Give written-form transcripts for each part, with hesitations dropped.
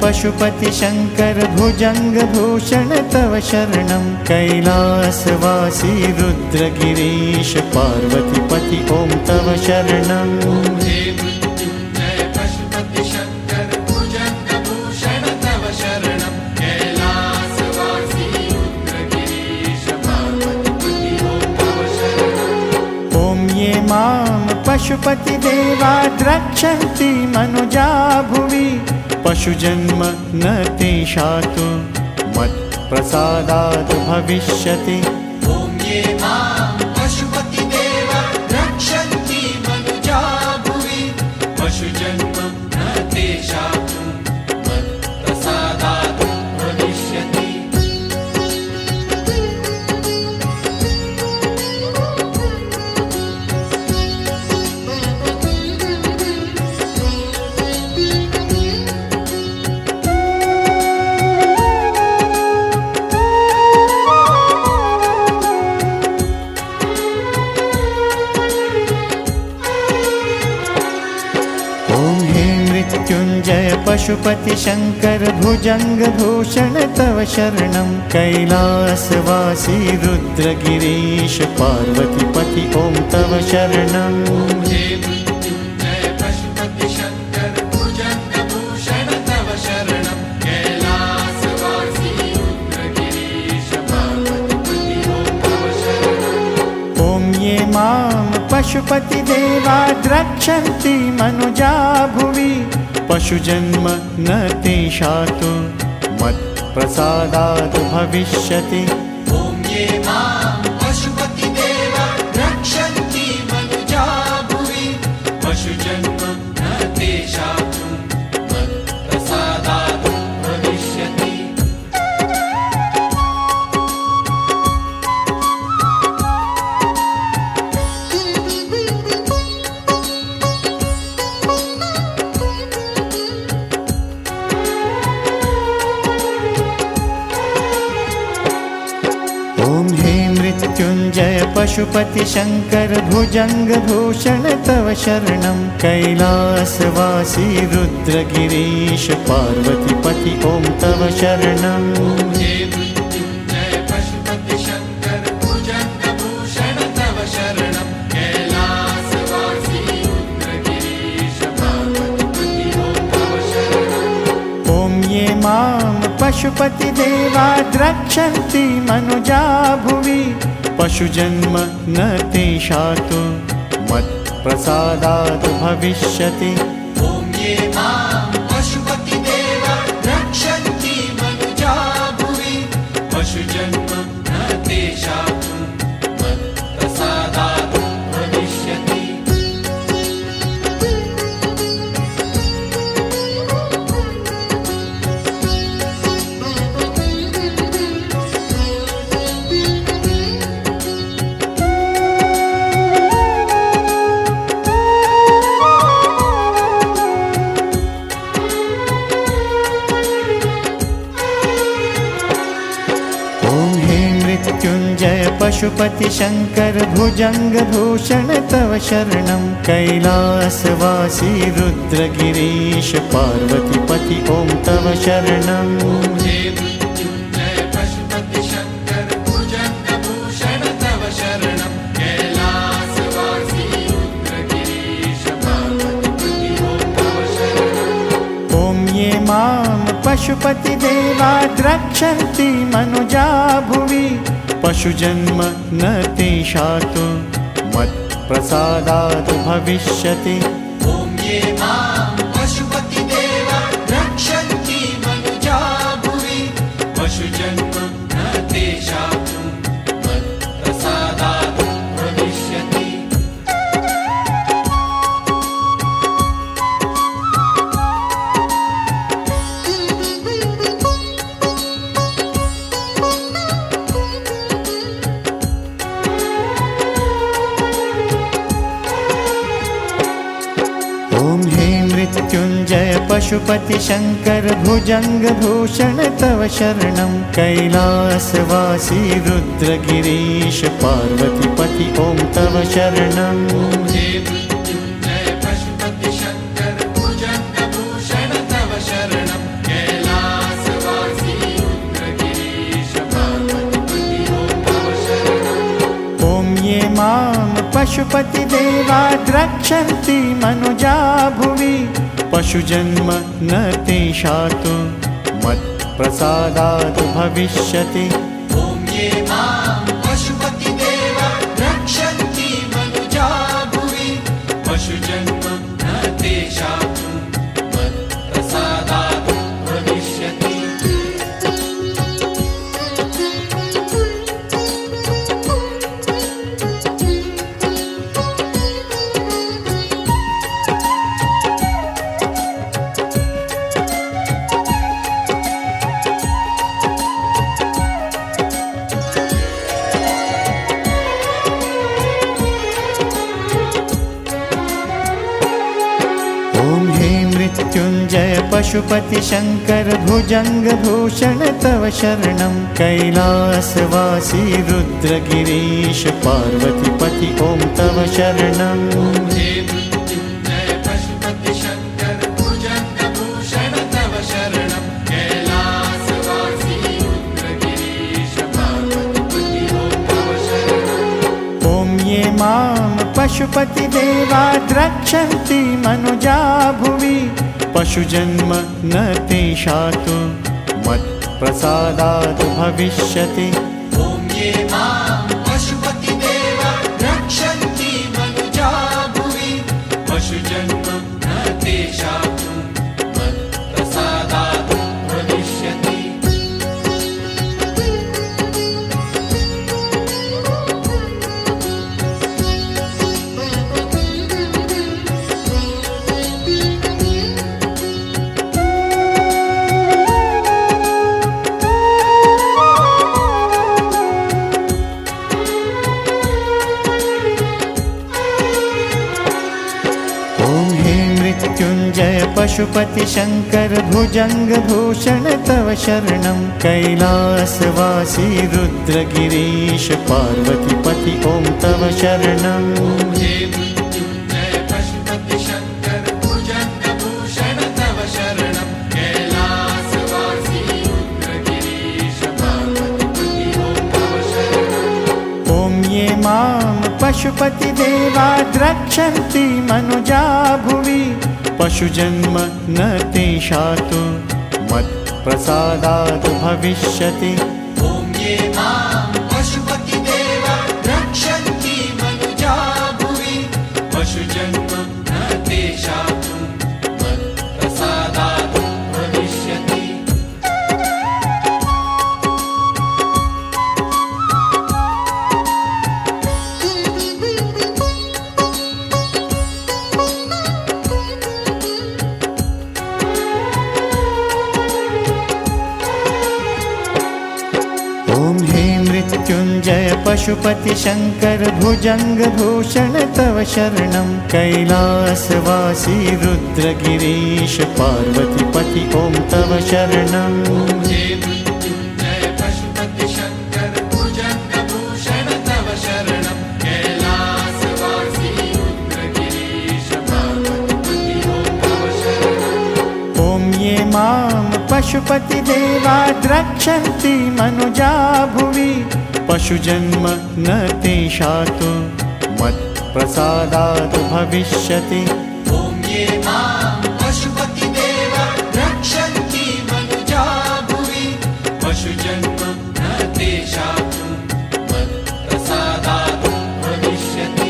पशुपति शंकर भुजंगभूषण तव शरणं कैलासवासी रुद्रगिरीश पार्वतीपति ॐ तव शरणं। हे मृत्युंजय पशुपति शंकर भुजंगभूषण तव शरणं कैलासवासी रुद्रगिरीश पार्वतीपति ॐ तव शरणं। ॐ ये मां पशुपति देवा द्रक्षन्ति मनुजा भुवि पशुजन्म न तेषातु मत्प्रसादात् भविष्यति। ॐ ये मां पशुपति देवा रक्षन्ति मनुजा भुवि पशुजन्म न तेषातु मत्प्रसादात् भविष्यति। मृत्युंजय पशुपति शंकर भुजंगभूषण तव शरणं कैलासवासी रुद्रगिरीश पार्वतीपति ॐ तव शरणं। हे मृत्युंजय पशुपति शंकर भुजंगभूषण तव शरणं कैलासवासी रुद्रगिरीश पार्वतीपति ॐ तव शरणं। ॐ ये मां पशुपति देवा द्रक्षन्ति मनुजा भुवि पशुजन्म न तेषातु मत्प्रसादात् भविष्यति। ॐ ये मां पशुपति देवा रक्षन्ति मनुजा भुवि पशुजन्म न तेषातु मत्प्रसादात् भविष्यति। ॐ हे मृत्युंजय पशुपति शंकर भुजंगभूषण तव शरणं कैलासवासी रुद्रगिरीश पार्वतीपति ॐ तव शरणं। हे मृत्युंजय पशुपति शंकर भुजंगभूषण तव शरणं कैलासवासी रुद्रगिरीश पार्वतीपति ॐ तव शरणं। ॐ ये मां पशुपति देवा द्रक्षन्ति मनुजा भुवि पशुजन्म न तेषातु मत्प्रसादात् भविष्यति। ॐ ये मां पशुपति देवा रक्षन्ति मनुजा भुवि पशुजन्म न तेषातु मत्प्रसादात् भविष्यति। मृत्युंजय पशुपति शंकर भुजंगभूषण तव शरणं कैलासवासी रुद्रगिरीश पार्वतीपति ॐ तव शरणं। हे मृत्युंजय पशुपति शंकर भुजंगभूषण तव शरणं कैलासवासी रुद्रगिरीश पार्वतीपति ॐ तव शरणं। ॐ ये मां पशुपति देवा द्रक्षन्ति मनुजा भुवि पशुजन्म न तेषातु मत्प्रसादात् भविष्यति। ॐ ये मां पशुपति देवा रक्षन्ति मनुजा भुवि पशुजन्म न तेषातु मत्प्रसादात् भविष्यति। ॐ हे मृत्युंजय पशुपति शंकर भुजंगभूषण तव शरणं कैलासवासी रुद्रगिरीश पार्वतीपति ॐ तव शरणं। हे मृत्युंजय पशुपति शंकर भुजंगभूषण तव शरणं कैलासवासी पशुपतिदेवा द्रक्ष्यन्ति मनुजा भुवि पशुजन्म न तेषातु मत्प्रसादात् भविष्यति। ॐ ये मां पशुपतिदेवा द्रक्ष्यन्ति मनुजा भुवि पशुजन्म न तेषातु मत्प्रसादात् भविष्यति। मृत्युंजय पशुपति शंकर भुजंग भूषण तव शरणं कैलासवासी रुद्रगिरीश पार्वतीपति ओम तव शरणं। हे मृत्युंजय पशुपति शंकर भुजंग भूषण तव शरणं कैलासवासी रुद्रगिरीश पार्वतीपति ओम तव शरणं। ओम ये मां पशुपतिदेवा द्रक्ष्यन्ति मनुजा भुवि पशुजन्म न तेषातु मत्प्रसादात् भविष्यति। ॐ ये मां पशुपतिदेवा द्रक्ष्यन्ति मनुजा भुवि पशुजन्म न तेषातु मत्प्रसादात् भविष्यति। मृत्युंजय पशुपति शंकर भुजंग भूषण तव शरणं कैलासवासी रुद्रगिरीश पार्वतीपति ओम तव शरणं। हे मृत्युंजय पशुपति शंकर भुजंग भूषण तव शरणं कैलासवासी रुद्रगिरीश पार्वतीपति ओम तव शरणं। ओम ये मां पशुपतिदेवा द्रक्ष्यन्ति मनुजा भुवि पशुजन्म न तेषातु मत्प्रसादात् भविष्यति। ॐ ये मां पशुपतिदेवा द्रक्ष्यन्ति मनुजा भुवि पशुजन्म न तेषातु मत्प्रसादात् भविष्यति। मृत्युंजय पशुपति शंकर भुजंग भूषण तव शरणं कैलासवासी रुद्रगिरीश पार्वतीपति ओम तव शरणं। हे मृत्युंजय पशुपति शंकर भुजंग भूषण तव शरणं कैलासवासी रुद्रगिरीश पार्वतीपति ओम तव शरणं। ओम ये मां पशुपतिदेवा द्रक्ष्यन्ति मनुजा भुवि पशुजन्म न तेषातु मत्प्रसादात् भविष्यति। ॐ ये मां पशुपतिदेवा द्रक्ष्यन्ति मनुजा भुवि पशुजन्म न तेषातु मत्प्रसादात् भविष्यति।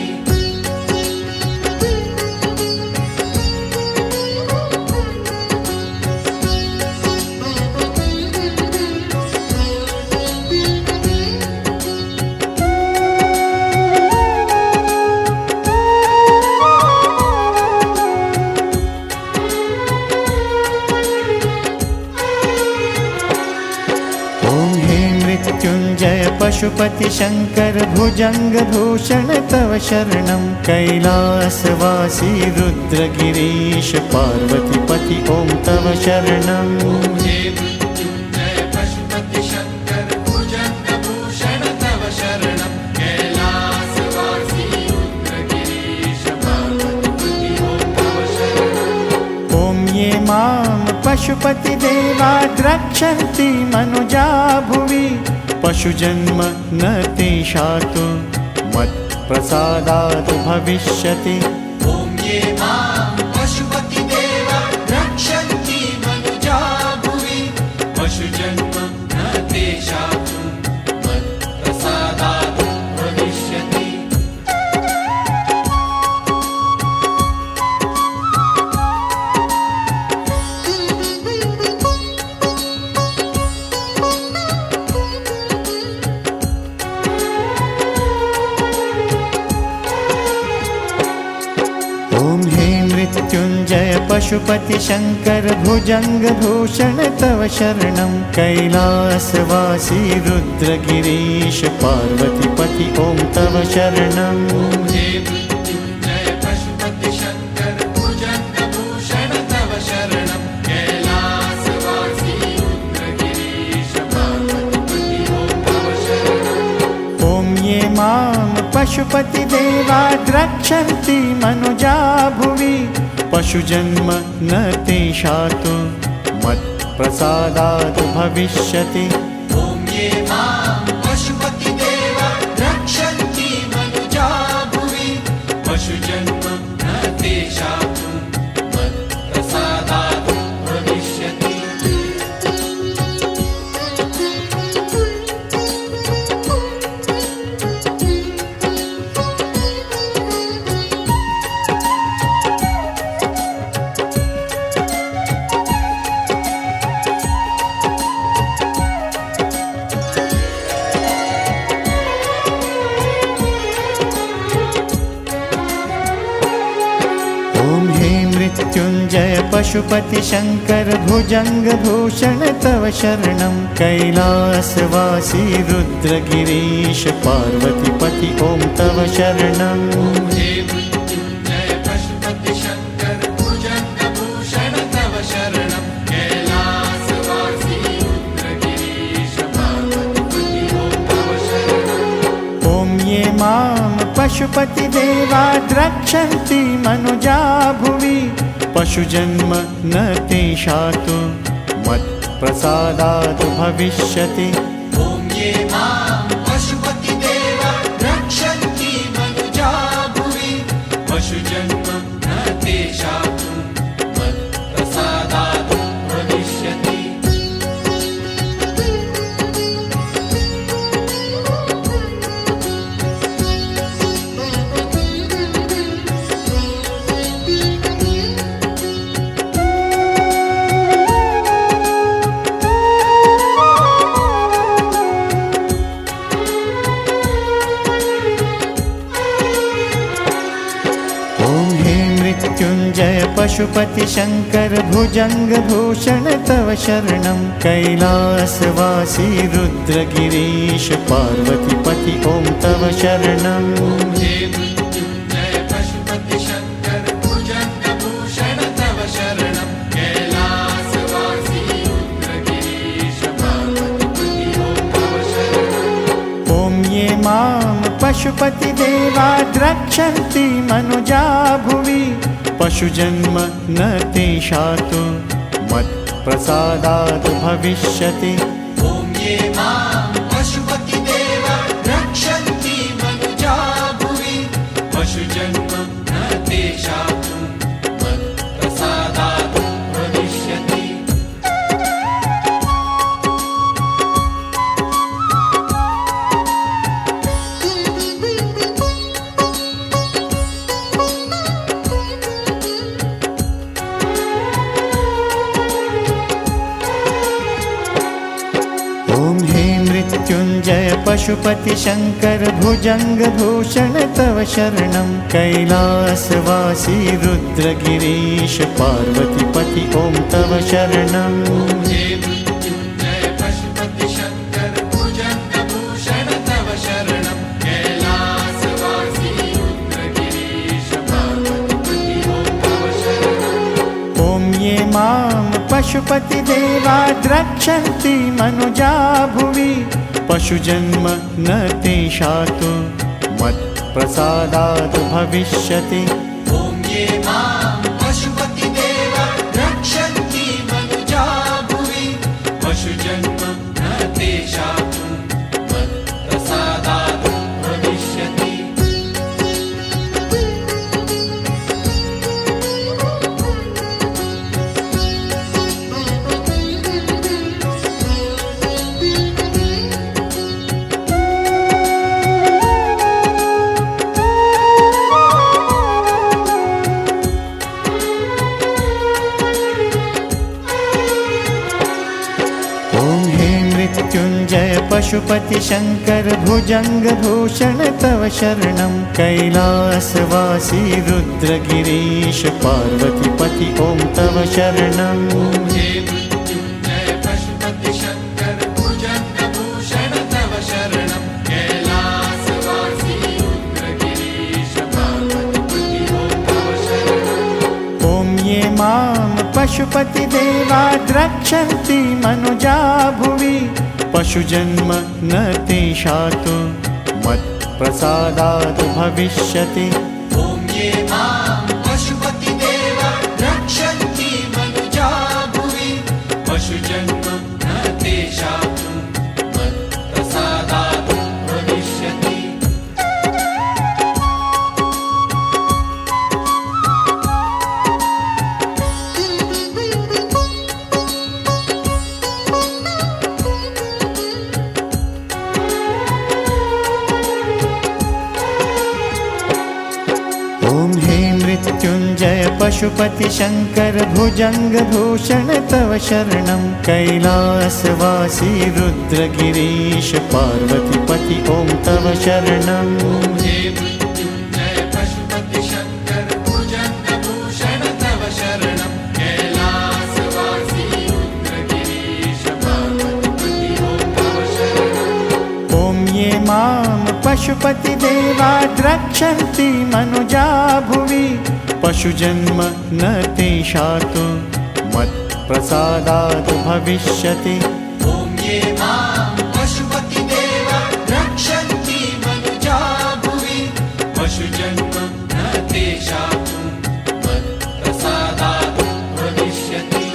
मृत्युंजय पशुपति शंकर भुजंग भूषण तव शरणं कैलासवासी रुद्रगिरीश पार्वतीपति ओम तव शरणं। हे मृत्युंजय पशुपति शंकर भुजंग भूषण तव शरणं कैलासवासी रुद्रगिरीश पार्वतीपति ओम तव शरणं। ओम ये मां पशुपतिदेवा द्रक्ष्यन्ति मनुजा भुवि पशुजन्म न तेषातु मत्प्रसादात् भविष्यति। ॐ ये मां पशुपतिदेवा रक्षन्ति मनुजा भुवि पशुजन्म न तेषां मत्प्रसादात् भविष्यति। ॐ हे मृत्युञ्जय पशुपति शङ्कर भुजङ्गभूषण तव शरणं कैलासवासी रुद्रगिरीश पार्वतीपति ॐ तव शरणम्। ॐ हे मृत्युञ्जय पशुपति शङ्कर भुजङ्गभूषण तव शरणं कैलासवासी रुद्रगिरीश पार्वतीपति ॐ तव शरणम्। ॐ ये मां पशुपति देवा रक्षन्ति मनुजा भुवि पशुजन्म न तेषातु मत्प्रसादात् भविष्यति। ॐ ये मां पशुपतिदेवा रक्षन्ति मनुजा भुवि पशुजन्म न तेषां मत्प्रसादात् भविष्यति। ॐ हे मृत्युञ्जय पशुपति शङ्कर भुजङ्गभूषण तव शरणं कैलासवासी रुद्रगिरीश पार्वतीपति ॐ तव शरणम्। ॐ हे मृत्युञ्जय पशुपति शङ्कर भुजङ्गभूषण तव शरणं कैलासवासी रुद्रगिरीश पार्वतीपति ॐ तव शरणम्। ॐ ये मां पशुपति देवा रक्षन्ति मनुजा भुवि पशुजन्म न तेषातु मत्प्रसादात् भविष्यति। ॐ ये मां पशुपतिदेवा रक्षन्ति मनुजा भुवि पशुजन्म न तेषां मत्प्रसादात् भविष्यति। ॐ हे मृत्युञ्जय पशुपति शङ्कर भुजङ्गभूषण तव शरणं कैलासवासी रुद्रगिरीश पार्वतीपति ॐ तव शरणम्। ॐ हे मृत्युञ्जय पशुपति शङ्कर भुजङ्गभूषण तव शरणं कैलासवासी रुद्रगिरीश पार्वतीपति ॐ तव शरणम्। ॐ ये मां पशुपति देवा रक्षन्ति मनुजा भुवि पशुजन्म न तेषातु मत्प्रसादात् भविष्यति। ॐ ये मां पशुपतिदेवा रक्षन्ति मनुजा भुवि पशुजन्म न तेषां मत्प्रसादात् भविष्यति। ॐ हे मृत्युञ्जय पशुपति शङ्कर भुजङ्गभूषण तव शरणं कैलासवासी रुद्रगिरीश पार्वतीपति ॐ तव शरणम्। ॐ हे मृत्युञ्जय पशुपति शङ्कर भुजङ्गभूषण तव शरणं कैलासवासी रुद्रगिरीश पार्वतीपति ॐ तव शरणम्। ॐ ये मां पशुपति देवा रक्षन्ति मनुजा भुवि पशुजन्म न तेषातु मत्प्रसादात् भविष्यति। ॐ ये मां पशुपतिदेवा रक्षन्ति मनुजा भुवि पशुजन्म न तेषां मत्प्रसादात् भविष्यति। पशुपति शङ्कर भुजङ्गभूषण तव शरणं कैलासवासी रुद्रगिरीश पार्वतीपति ॐ तव शरणम् ॐ हे मृत्युञ्जय पशुपति शङ्कर भुजङ्गभूषण तव शरणं कैलासवासी रुद्रगिरीश पार्वतीपति ॐ तव शरणम् ॐ ये मां पशुपति देवा द्रक्षन्ति मनुजा भुवि पशुजन्म न तेषातु मत्प्रसादात् भविष्यति ॐ ये मां पशुपति देवा रक्षन्ति मनुजा भुवि पशुजन्म न तेषातु मत्प्रसादात् भविष्यति ॐ हे मृत्युञ्जय पशुपति शङ्कर भुजङ्गभूषण तव शरणं कैलासवासी रुद्रगिरीश पार्वतीपति ॐ तव शरणम् ॐ हे मृत्युञ्जय पशुपति शङ्कर भुजङ्गभूषण तव शरणं कैलासवासी रुद्रगिरीश पार्वतीपति ॐ तव शरणम् ॐ ये मां पशुपति देवा द्रक्षन्ति मनुजा भुवि पशुजन्म न तेषातु मत्प्रसादात् भविष्यति ॐ ये मां पशुपति देवा रक्षन्ति मनुजा भुवि पशुजन्म न तेषातु मत्प्रसादात् भविष्यति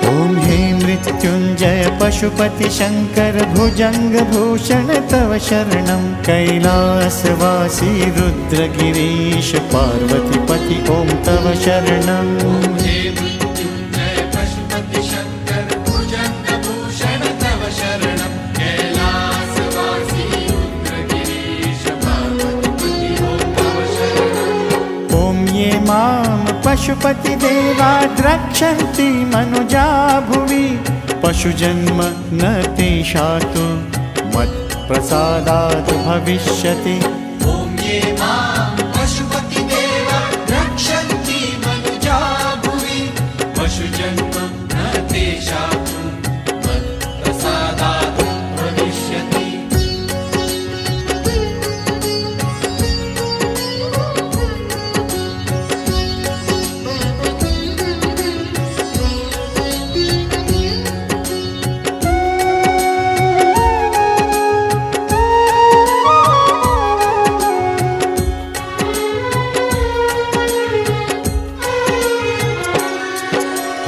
ॐ हे मृत्युञ्जय पशुपति शङ्कर भुजङ्गभूषण तव शरणं कैलासवासी रुद्रगिरीश पार्वतीपति ॐ तव शरणम् ॐ हे मृत्युञ्जय पशुपति शङ्कर भुजङ्गभूषण तव शरणं कैलासवासी रुद्रगिरीश पार्वतीपति ॐ तव शरणम् ॐ ये मां पशुपति देवा द्रक्षन्ति मनुजा भुवि पशुजन्म न तेषातु मत्प्रसादात् भविष्यति ॐ ये मां पशुपति देवा रक्षन्ति मनुजा भुवि पशुजन्म न तेषातु मत्प्रसादात् भविष्यति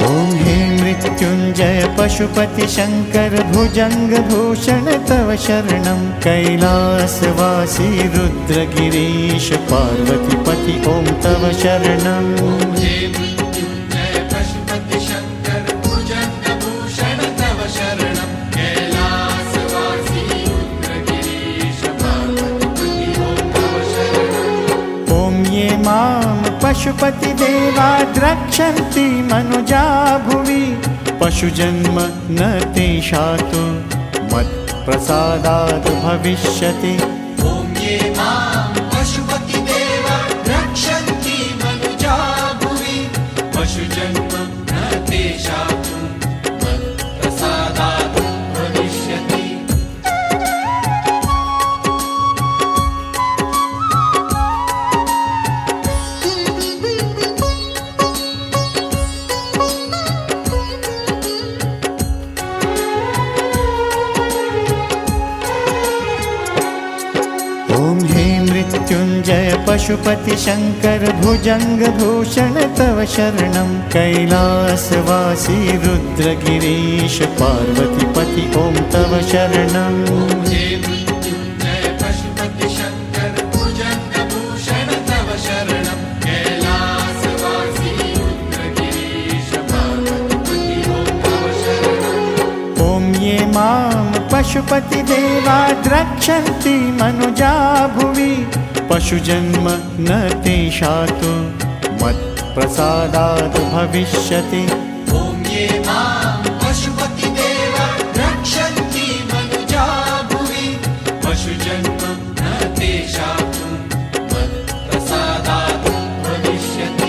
ॐ हे मृत्युञ्जय पशुपति शङ्कर भुजङ्गभूषण तव शरणं कैलासवासी रुद्रगिरीश पार्वतीपति ॐ तव शरणम् ॐ हे मृत्युञ्जय पशुपति शङ्कर भुजङ्गभूषण तव शरणं कैलासवासी रुद्रगिरीश पार्वतीपति ॐ तव शरणम् ॐ ये मां पशुपति देवा द्रक्षन्ति मनुजा भुवि पशुजन्म न तेषातु मत्प्रसादात् भविष्यति ॐ ये मां पशुपति देवा रक्षन्ति मनुजा भुवि पशुजन्म न तेषातु मत्प्रसादात् भविष्यति ॐ हे मृत्युञ्जय पशुपति शङ्कर भुजङ्गभूषण तव शरणं कैलासवासी रुद्रगिरीश पार्वतीपति ॐ तव शरणम् ॐ हे मृत्युञ्जय पशुपति शङ्कर भुजङ्गभूषण तव पशुपतिदेवा द्रक्ष्यन्ति मनुजा भुवि पशुजन्म न तेषातु मत्प्रसादात् भविष्यति। ॐ ये मां पशुपतिदेवा रक्षन्ति मनुजा भुवि पशुजन्म न तेषातु मत्प्रसादात् भविष्यति।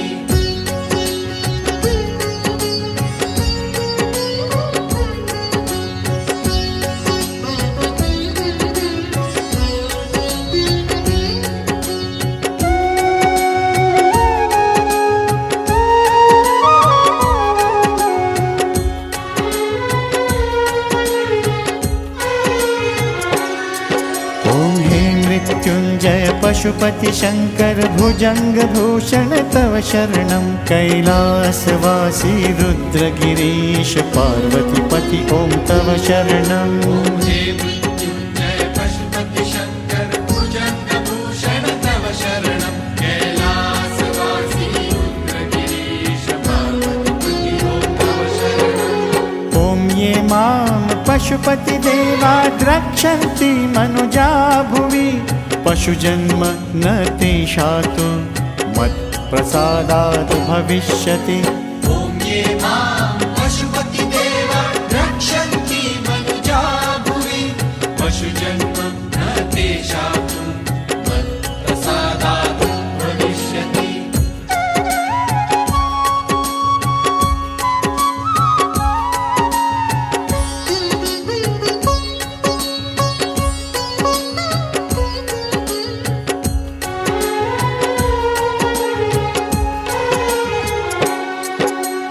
मृत्युंजय पशुपति शंकर भुजंग भूषण तव शरणं कैलासवासी रुद्रगिरीश पार्वती पति ओम तव शरणं। ॐ हे मृत्युंजय पशुपति शंकर भुजंग भूषण तव शरणं कैलासवासी रुद्रगिरीश पार्वती ॐ तव शरणम्। ॐ ये मां पशुपतिदेवा द्रक्ष्यन्ति मनुजा भुवि पशुजन्म न तेषातु मत्प्रसादात् भविष्यति। ॐ ये मां पशुपतिदेवा रक्षन्ति मनुजा भुवि पशुजन्म न तेषातु मत्प्रसादात् भविष्यति।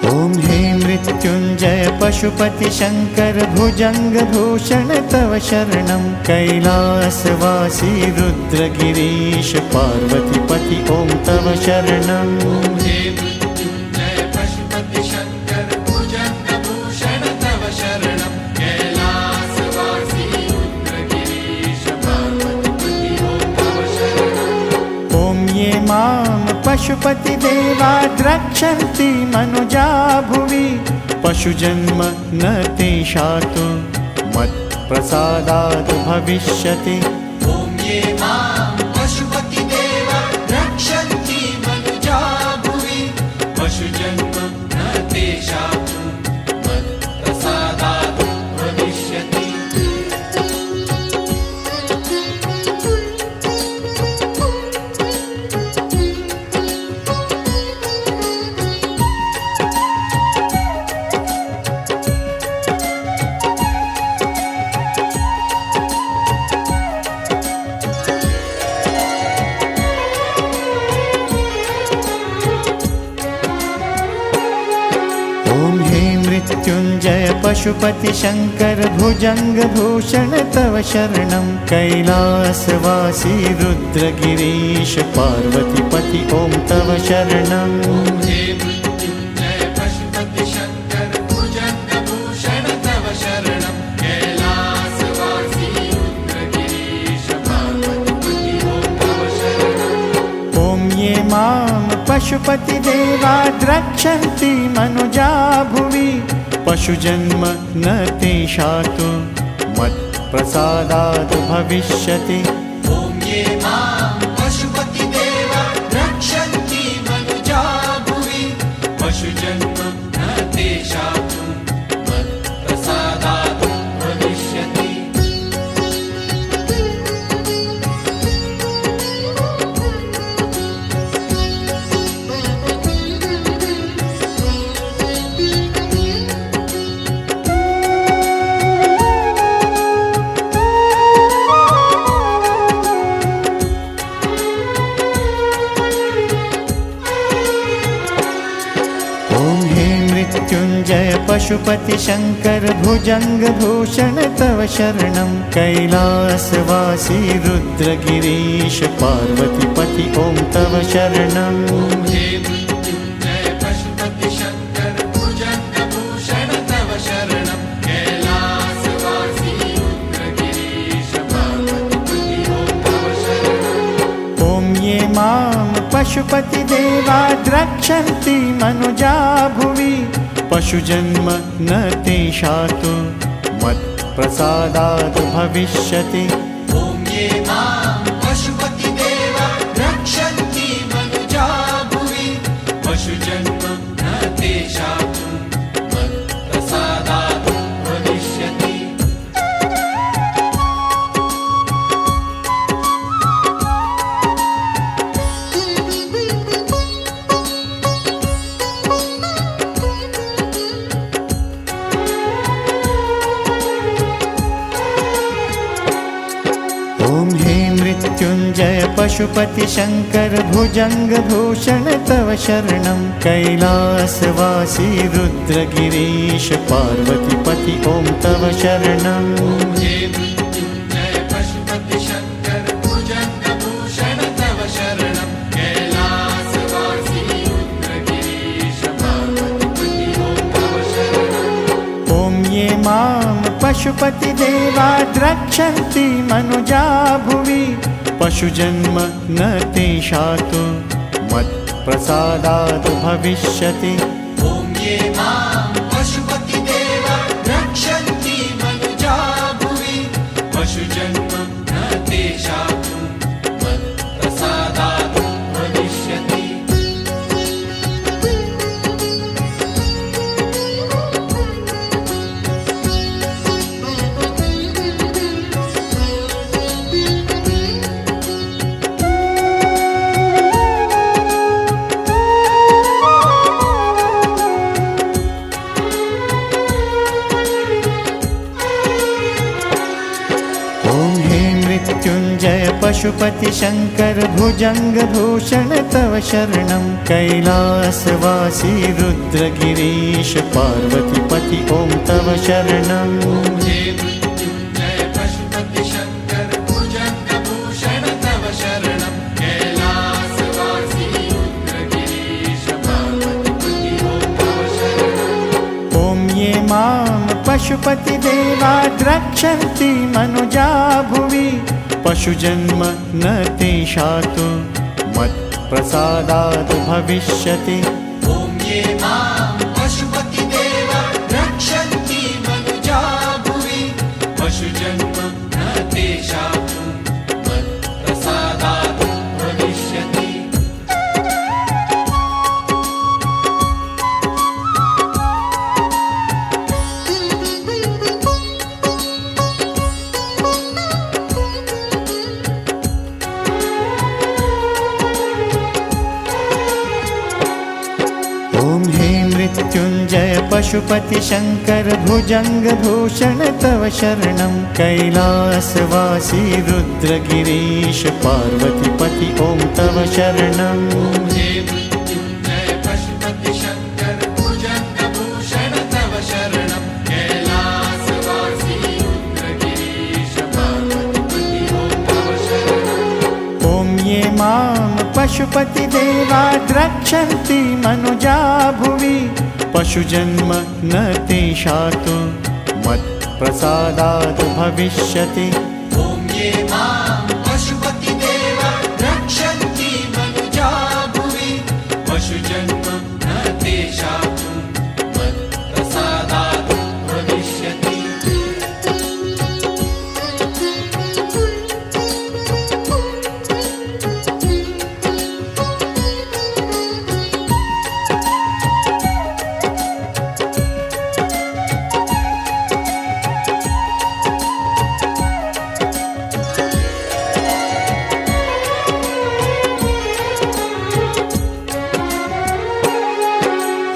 ॐ हे मृत्युंजय पशुपति शंकर भुजंग भूषण तव शरणं कैलासवासी रुद्रगिरीश पार्वती पति ओम तव शरणं। ॐ हे मृत्युंजय पशुपति शंकर भुजंग भूषण तव शरणं कैलासवासी रुद्रगिरीश पार्वती ॐ तव शरणम्। ॐ ये मां पशुपतिदेवा द्रक्ष्यन्ति मनुजा भुवि पशुजन्म न तेषातु मत्प्रसादात् भविष्यति। ॐ ये मां पशुपतिदेवा रक्षन्ति मनुजा भुवि पशुजन्म न तेषातु मत्प्रसादात् भविष्यति। ॐ हे मृत्युंजय पशुपति शंकर भुजंग भूषण तव शरणं कैलासवासी रुद्रगिरीश पार्वती पति ओम तव शरणं। ॐ हे मृत्युंजय पशुपति शंकर भुजंग भूषण तव शरणं कैलासवासी रुद्रगिरीश पार्वती ॐ तव शरणम्। ॐ ये मां पशुपतिदेवा द्रक्ष्यन्ति मनुजा भुवि पशुजन्म न तेषातु मत्प्रसादात् भविष्यति। ॐ ये मां पशुपतिदेवा रक्षन्ति मनुजा भुवि पशुजन्म न तेषातु मत्प्रसादात् भविष्यति। मृत्युंजय पशुपति शंकर भुजंग भूषण तव शरणं कैलासवासी रुद्रगिरीश पार्वती पति ओम तव शरणं। ॐ हे मृत्युंजय पशुपति शंकर भुजंग भूषण तव शरणं कैलासवासी रुद्रगिरीश पार्वती ॐ तव शरणम्। ॐ ये मां पशुपतिदेवा द्रक्ष्यन्ति मनुजा भुवि पशुजन्म न तेषातु मत्प्रसादात् भविष्यति। ॐ ये मां पशुपतिदेवा रक्षन्ति मनुजा भुवि पशुजन्म न तेषां मत्प्रसादात् भविष्यति। ॐ हे मृत्युञ्जय पशुपति शङ्कर भुजङ्गभूषण तव शरणं कैलासवासी रुद्रगिरीश पार्वतीपति ॐ तव शरणम्। ॐ हे मृत्युञ्जय पशुपति शङ्कर भुजङ्गभूषण तव शरणं कैलासवासी रुद्रगिरीश पार्वतीपति ॐ तव शरणम्। ॐ ये मां पशुपतिदेवा द्रक्षन्ति मनुजा भुवि पशुजन्म न तेषातु मत्प्रसादात् भविष्यति। ॐ ये मां पशुपतिदेवा रक्षन्ति मनुजा भुवि पशुजन्म न तेषां मत्प्रसादात् भविष्यति। ॐ हे मृत्युञ्जय पशुपति शङ्कर भुजङ्गभूषण तव शरणं कैलासवासी रुद्रगिरीश पार्वतीपति ॐ तव शरणम्। ॐ हे मृत्युञ्जय पशुपति शङ्कर भुजङ्गभूषण तव शरणं कैलासवासी रुद्रगिरीश पार्वतीपति ॐ तव शरणम्। ॐ ये मां पशुपतिदेवा द्रक्षन्ति मनुजा भुवि पशुजन्म न तेषातु मत्प्रसादात् भविष्यति। ॐ ये मां पशुपतिदेवा रक्षन्ति मनुजा भुवि पशुजन्म न तेषां मत्प्रसादात् भविष्यति। ॐ हे मृत्युञ्जय पशुपति शङ्कर भुजङ्गभूषण तव शरणं कैलासवासी रुद्रगिरीश पार्वतीपति ॐ तव शरणम्। ॐ हे मृत्युञ्जय पशुपति शङ्कर भुजङ्गभूषण तव शरणं कैलासवासी रुद्रगिरीश पार्वतीपति ॐ तव शरणम्। ॐ ये मां पशुपतिदेवा द्रक्षन्ति मनुजा भुवि पशुजन्म न तेषातु मत्प्रसादात् भविष्यति। ॐ ये मां पशुपतिदेवा रक्षन्ति मनुजा भुवि पशुजन्म न तेषां मत्प्रसादात् भविष्यति।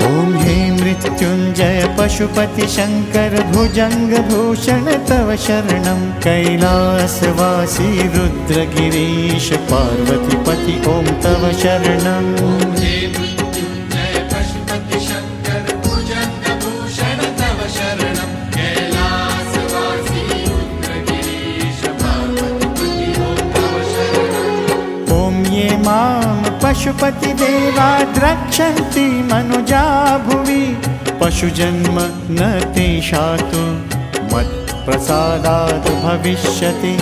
ॐ हे मृत्युञ्जय पशुपति शङ्कर भुजङ्गभूषण तव शरणं कैलासवासी रुद्रगिरीश पार्वतीपति ॐ तव शरणम्। ॐ हे मृत्युञ्जय पशुपति शङ्कर भुजङ्गभूषण तव शरणं कैलासवासी रुद्रगिरीश पार्वतीपति ॐ तव शरणम्। ॐ ये मां पशुपतिदेवा द्रक्षन्ति मनुजा भुवि पशुजन्म न तेषातु मत्प्रसादात् भविष्यति।